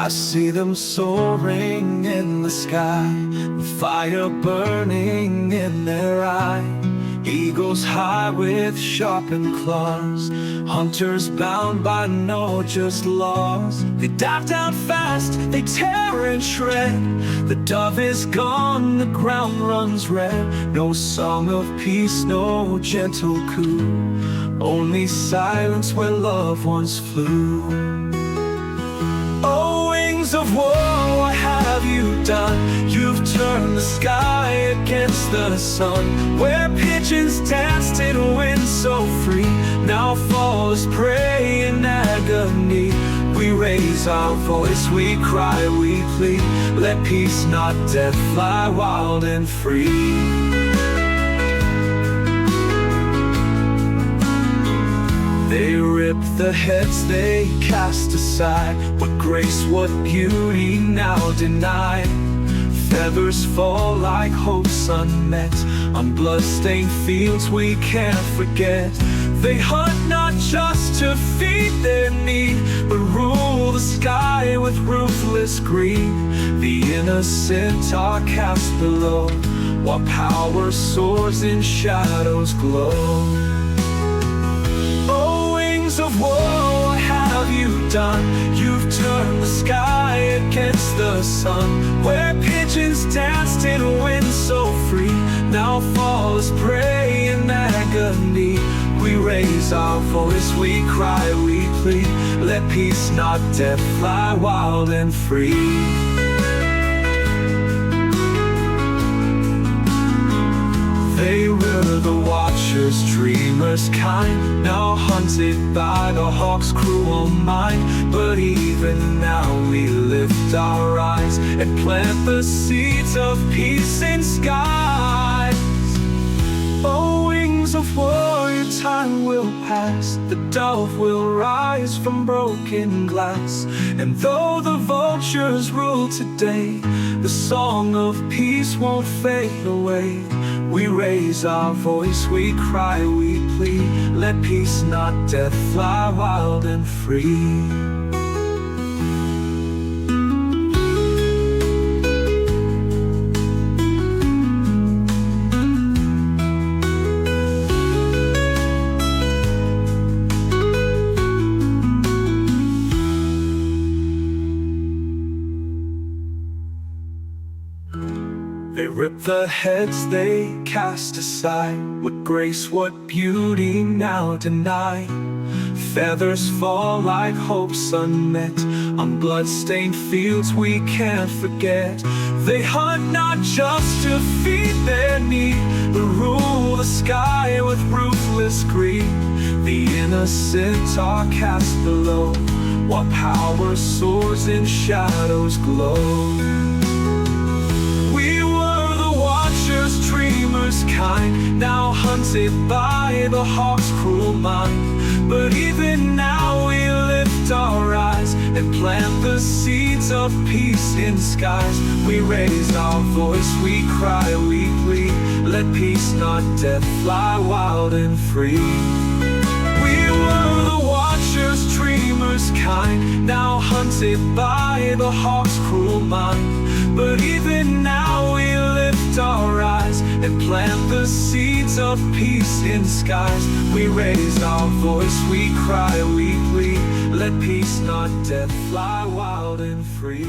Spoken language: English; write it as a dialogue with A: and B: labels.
A: I see them soaring in the sky, fire burning in their eye. Eagles high with sharpened claws, hunters bound by no just laws. They dive down fast, they tear and shred. The dove is gone, the ground runs red. No song of peace, no gentle coo, only silence where loved ones flew. Oh, wings of war, what have you done? You've turned the sky against the sun. Where pigeons danced in wind so free, now fall as prey in agony. We raise our voice, we cry, we plead. Let peace, not death, fly wild and free. They rip the heads they cast aside. What grace, what beauty now denied. Feathers fall like hopes unmet. On bloodstained fields we can't forget. They hunt not just to feed their need, but rule the sky with ruthless greed. The innocent are cast below, while power soars in shadows glow. Of war, what have you done? You've turned the sky against the sun. Where pigeons danced in wind so free, now fall as prey in agony. We raise our voice, we cry, we plead. Let peace, not death, fly wild and free. They were the watchers, dreamers kind, now hunted by the hawk's cruel mind. But even now we lift our eyes and plant the seeds of peace in skies. Oh, wings of war, your time will pass. The dove will rise from broken glass. And though the vultures rule today, the song of peace won't fade away. We raise our voice, we cry, we plead. Let peace, not death, fly wild and free. They rip the heads they cast aside. What grace, what beauty now denied. Feathers fall like hopes unmet. On bloodstained fields we can't forget. They hunt not just to feed their need, but rule the sky with ruthless greed. The innocent are cast below, while power soars in shadows glow. Dreamers kind, now hunted by the hawk's cruel mind. But even now we lift our eyes and plant the seeds of peace in skies. We raise our voice, we cry, we plead. Let peace, not death, fly wild and free. We were the watchers, dreamers kind, now hunted by the hawk's cruel mind. But even now we lift our eyes and plant the seeds of peace in skies. We raise our voice, we cry, we plead. Let peace, not death, fly wild and free.